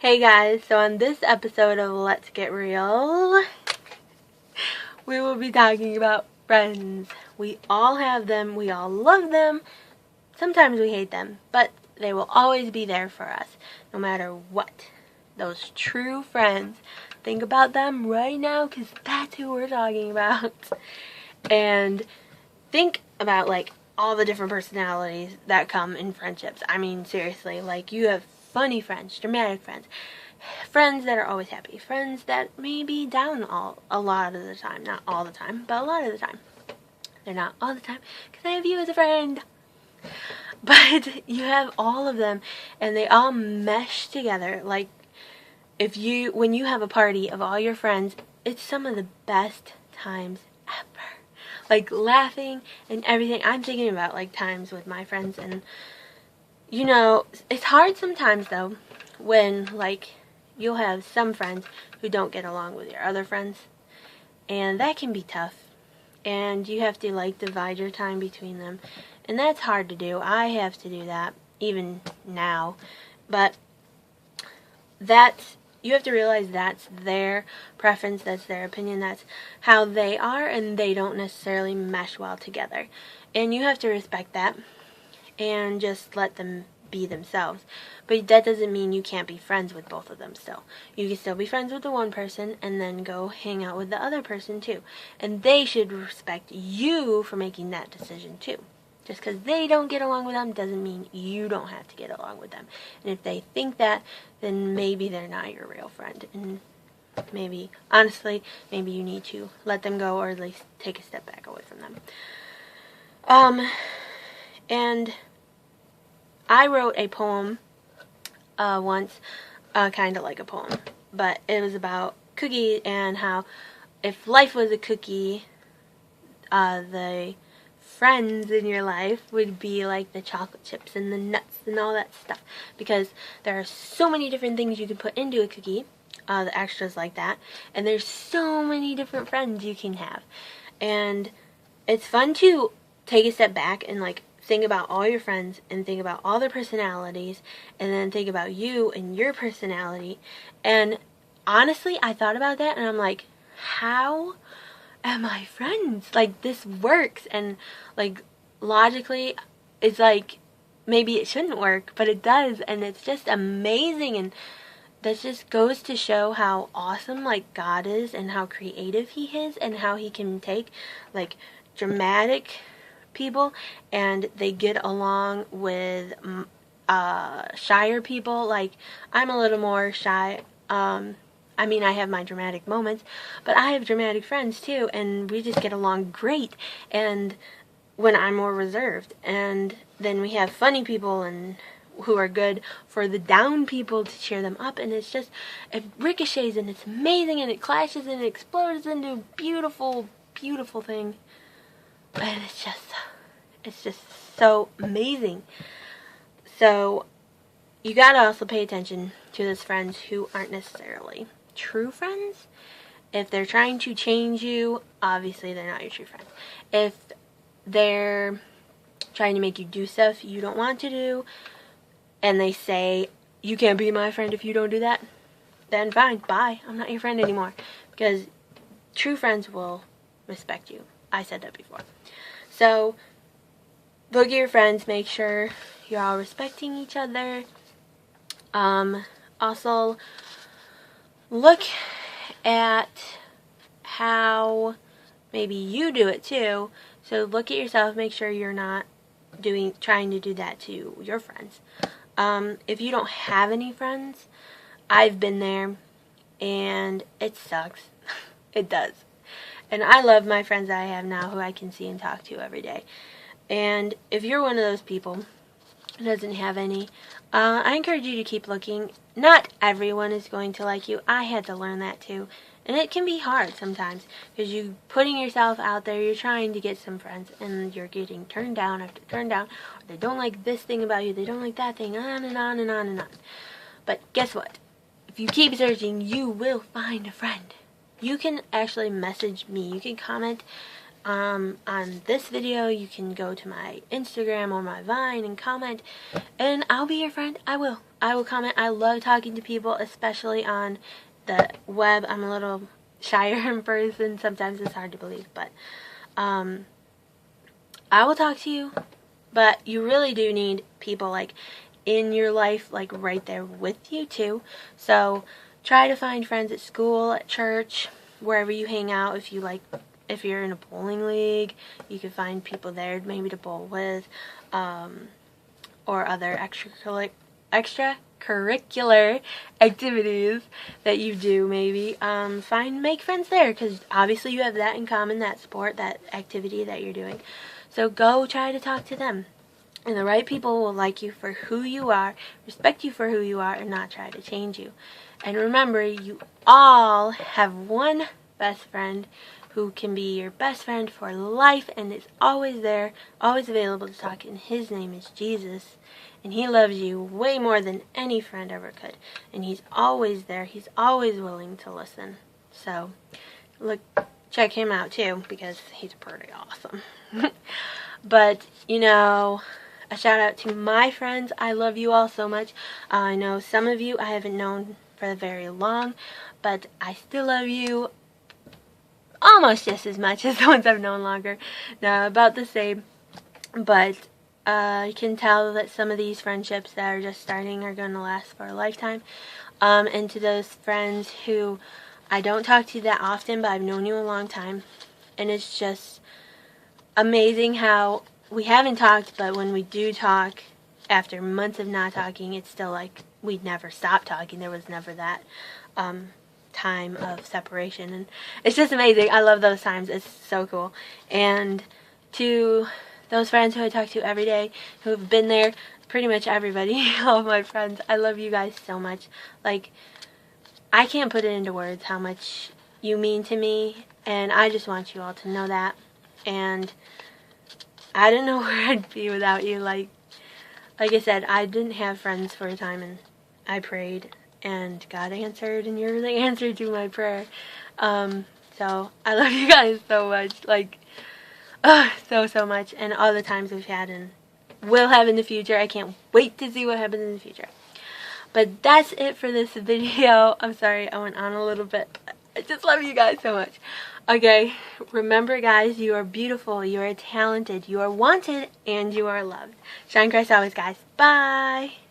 Hey guys, so on this episode of Let's Get Real, we will be talking about friends. We all have them, we all love them, sometimes we hate them, but they will always be there for us, no matter what. Those true friends. Think about them right now, because that's who we're talking about. And think about, like, all the different personalities that come in friendships. I mean, seriously, like, you have funny friends, dramatic friends, friends that are always happy, friends that may be down a lot of the time. Not all the time, but a lot of the time. They're not all the time, because I have you as a friend. But you have all of them, and they all mesh together. Like, when you have a party of all your friends, it's some of the best times ever. Like, laughing and everything. I'm thinking about, like, times with my friends, and, you know, it's hard sometimes, though, when, like, you'll have some friends who don't get along with your other friends, and that can be tough, and you have to, like, divide your time between them, and that's hard to do. I have to do that, even now, but you have to realize that's their preference, that's their opinion, that's how they are, and they don't necessarily mesh well together. And you have to respect that and just let them be themselves. But that doesn't mean you can't be friends with both of them still. You can still be friends with the one person and then go hang out with the other person too. And they should respect you for making that decision too. Just because they don't get along with them doesn't mean you don't have to get along with them. And if they think that, then maybe they're not your real friend. And maybe, honestly, maybe you need to let them go, or at least take a step back away from them. And I wrote a poem once, kind of like a poem, but it was about cookies and how if life was a cookie, the friends in your life would be like the chocolate chips and the nuts and all that stuff, because there are so many different things you can put into a cookie, the extras like that, and there's so many different friends you can have, and it's fun to take a step back and, like, think about all your friends and think about all their personalities, and then think about you and your personality. And honestly, I thought about that and I'm like, how am I friends? Like, this works, and, like, logically it's like maybe it shouldn't work, but it does, and it's just amazing. And that just goes to show how awesome, like, God is, and how creative he is, and how he can take, like, dramatic people and they get along with shyer people. Like, I'm a little more shy. I mean, I have my dramatic moments, but I have dramatic friends too, and we just get along great. And when I'm more reserved, and then we have funny people and who are good for the down people to cheer them up, and it ricochets, and it's amazing, and it clashes, and it explodes into a beautiful, beautiful thing. And it's just so amazing. So you gotta also pay attention to those friends who aren't necessarily true friends. If they're trying to change you, obviously they're not your true friends. If they're trying to make you do stuff you don't want to do, and they say, you can't be my friend if you don't do that, then fine, bye, I'm not your friend anymore. Because true friends will respect you. I said that before. So look at your friends, make sure you're all respecting each other. Also, look at how maybe you do it too. So look at yourself, make sure you're not trying to do that to your friends. If you don't have any friends, I've been there, and it sucks. It does. And I love my friends that I have now, who I can see and talk to every day. And if you're one of those people who doesn't have any, I encourage you to keep looking. Not everyone is going to like you. I had to learn that too. And it can be hard sometimes, because you're putting yourself out there, you're trying to get some friends, and you're getting turned down after turned down. Or they don't like this thing about you, they don't like that thing, on and on and on and on. But guess what? If you keep searching, you will find a friend. You can actually message me. You can comment on this video. You can go to my Instagram or my Vine and comment, and I'll be your friend. I will. I will comment. I love talking to people, especially on the web. I'm a little shyer in person. Sometimes it's hard to believe, but I will talk to you. But you really do need people like in your life, like right there with you too. So try to find friends at school, at church, wherever you hang out. If you're in a bowling league, you can find people there maybe to bowl with, or other extracurricular activities that you do maybe. Make friends there, because obviously you have that in common, that sport, that activity that you're doing. So go try to talk to them. And the right people will like you for who you are, respect you for who you are, and not try to change you. And remember, you all have one best friend who can be your best friend for life and is always there, always available to talk, and his name is Jesus. And he loves you way more than any friend ever could. And he's always there. He's always willing to listen. So, check him out too, because he's pretty awesome. But, a shout out to my friends. I love you all so much. I know some of you I haven't known for very long, but I still love you almost just as much as the ones I've known longer. No, about the same. But you can tell that some of these friendships that are just starting are going to last for a lifetime. And to those friends who I don't talk to that often, but I've known you a long time, and it's just amazing how we haven't talked, but when we do talk, after months of not talking, it's still like we'd never stopped talking. There was never that time of separation, and it's just amazing. I love those times. It's so cool. And to those friends who I talk to every day, who have been there, pretty much everybody, all of my friends, I love you guys so much. Like, I can't put it into words how much you mean to me, and I just want you all to know that. And I don't know where I'd be without you. Like I said, I didn't have friends for a time, and I prayed, and God answered, and you're the answer to my prayer. So I love you guys so much, so much, and all the times we've had and will have in the future. I can't wait to see what happens in the future. But that's it for this video. I'm sorry I went on a little bit, but I just love you guys so much. Okay, remember guys, you are beautiful, you are talented, you are wanted, and you are loved. Shine Christ always, guys. Bye!